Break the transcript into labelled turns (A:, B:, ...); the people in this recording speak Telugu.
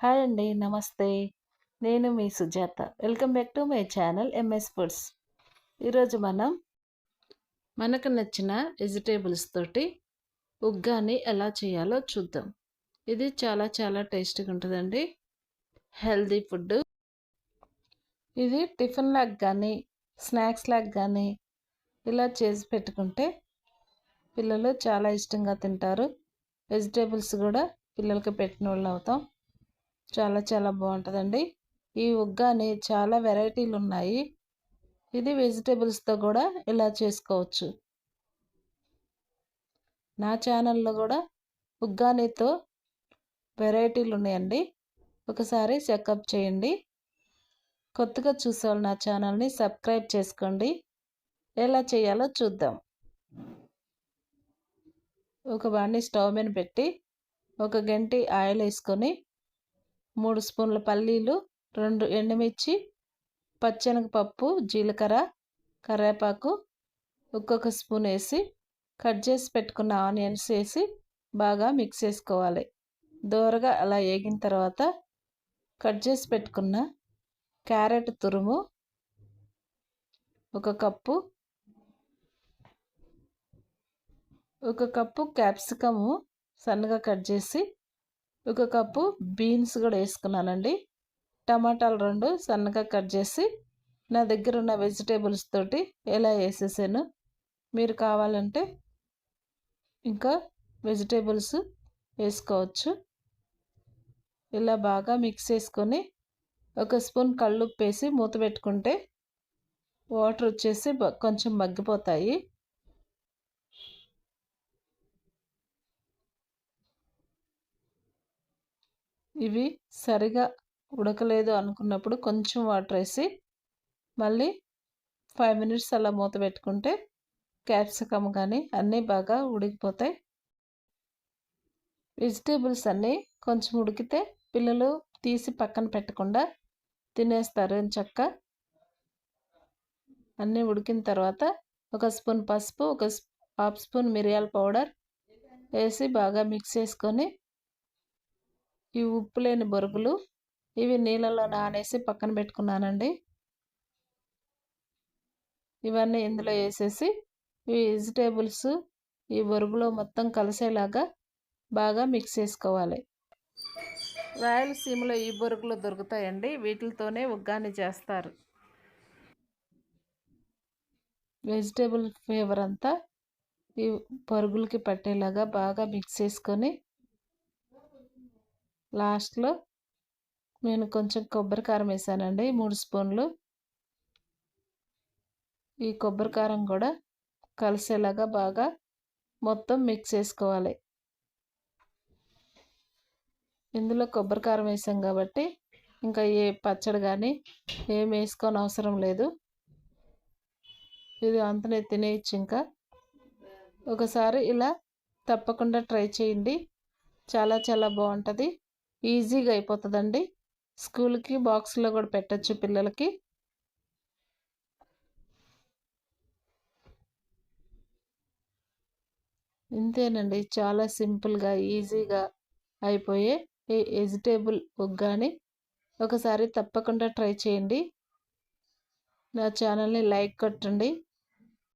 A: హాయ్ అండి. నమస్తే. నేను మీ Sujatha. Welcome back to my channel MS Foods. ఈరోజు మనకు నచ్చిన వెజిటేబుల్స్ తోటి ఉగ్గాని ఎలా చేయాలో చూద్దాం. ఇది చాలా చాలా టేస్టీగా ఉంటుందండి. Healthy food. ఇది టిఫిన్ లాగా కానీ స్నాక్స్ లాగా కానీ ఇలా చేసి పెట్టుకుంటే పిల్లలు చాలా ఇష్టంగా తింటారు. వెజిటేబుల్స్ కూడా పిల్లలకి పెట్టిన వాళ్ళు అవుతాం. చాలా చాలా బాగుంటుందండి. ఈ ఉగ్గాని చాలా వెరైటీలు ఉన్నాయి. ఇది వెజిటేబుల్స్తో కూడా ఇలా చేసుకోవచ్చు. నా ఛానల్లో కూడా ఉగ్గానితో వెరైటీలు ఉన్నాయండి. ఒకసారి చెకప్ చేయండి. కొత్తగా చూసేవాళ్ళు నా ఛానల్ని సబ్స్క్రైబ్ చేసుకోండి. ఎలా చేయాలో చూద్దాం. ఒక బాండి స్టవ్ మీద పెట్టి ఒక గంటి ఆయిల్ వేసుకొని 3 స్పూన్ల పల్లీలు, 2 ఎండుమిర్చి, పచ్చెనగపప్పు, జీలకర్ర, కరివేపాకు ఒక్కొక్క స్పూన్ వేసి కట్ చేసి పెట్టుకున్న ఆనియన్స్ వేసి బాగా మిక్స్ చేసుకోవాలి. దోరగా అలా వేగిన తర్వాత కట్ చేసి పెట్టుకున్న క్యారెట్ తురుము ఒక కప్పు క్యాప్సికము సన్నగా కట్ చేసి ఒక కప్పు బీన్స్ కూడా వేసుకున్నానండి. టమాటాలు 2 సన్నగా కట్ చేసి నా దగ్గర ఉన్న వెజిటేబుల్స్ తోటి ఎలా వేసేసాను. మీరు కావాలంటే ఇంకా వెజిటేబుల్స్ వేసుకోవచ్చు. ఇలా బాగా మిక్స్ చేసుకొని ఒక స్పూన్ కల్లుప్పు వేసి మూత పెట్టుకుంటే వాటర్ వచ్చేసి కొంచెం మగ్గిపోతాయి. ఇవి సరిగా ఉడకలేదు అనుకున్నప్పుడు కొంచెం వాటర్ వేసి మళ్ళీ 5 మినిట్స్ అలా మూత పెట్టుకుంటే క్యాప్సికమ్ కానీ అన్నీ బాగా ఉడికిపోతాయి. వెజిటేబుల్స్ అన్నీ కొంచెం ఉడికితే పిల్లలు తీసి పక్కన పెట్టకుండా తినేస్తారు చక్కగా. అన్నీ ఉడికిన తర్వాత ఒక స్పూన్ పసుపు, ఒక హాఫ్ స్పూన్ మిరియాల పౌడర్ వేసి బాగా మిక్స్ చేసుకొని ఈ ఉప్పు లేని బొరుగులు ఇవి నీళ్ళలో నానేసి పక్కన పెట్టుకున్నానండి. ఇవన్నీ ఇందులో వేసేసి ఈ వెజిటేబుల్స్ ఈ బొరుగులో మొత్తం కలిసేలాగా బాగా మిక్స్ చేసుకోవాలి. రాయలసీమలో ఈ బొరుగులు దొరుకుతాయండి. వీటితోనే ఉగ్గాని చేస్తారు. వెజిటేబుల్ ఫ్లేవర్ అంతా ఈ బొరుగులకి పట్టేలాగా బాగా మిక్స్ చేసుకొని లాస్ట్లో నేను కొంచెం కొబ్బరి కారం వేసానండి, 3 స్పూన్లు. ఈ కొబ్బరి కారం కూడా కలిసేలాగా బాగా మొత్తం మిక్స్ చేసుకోవాలి. ఇందులో కొబ్బరి కారం వేసాం కాబట్టి ఇంకా ఏ పచ్చడి కానీ ఏం వేసుకోని అవసరం లేదు. ఇది అంతనే తినేయచ్చు. ఇంకా ఒకసారి ఇలా తప్పకుండా ట్రై చేయండి. చాలా చాలా బాగుంటుంది. ఈజీగా అయిపోతుందండి. స్కూల్కి బాక్స్లో కూడా పెట్టచ్చు పిల్లలకి. ఇంతేనండి, చాలా సింపుల్గా ఈజీగా అయిపోయే ఈ వెజిటేబుల్ ఉగ్గాని ఒకసారి తప్పకుండా ట్రై చేయండి. నా ఛానల్ని లైక్ కొట్టండి,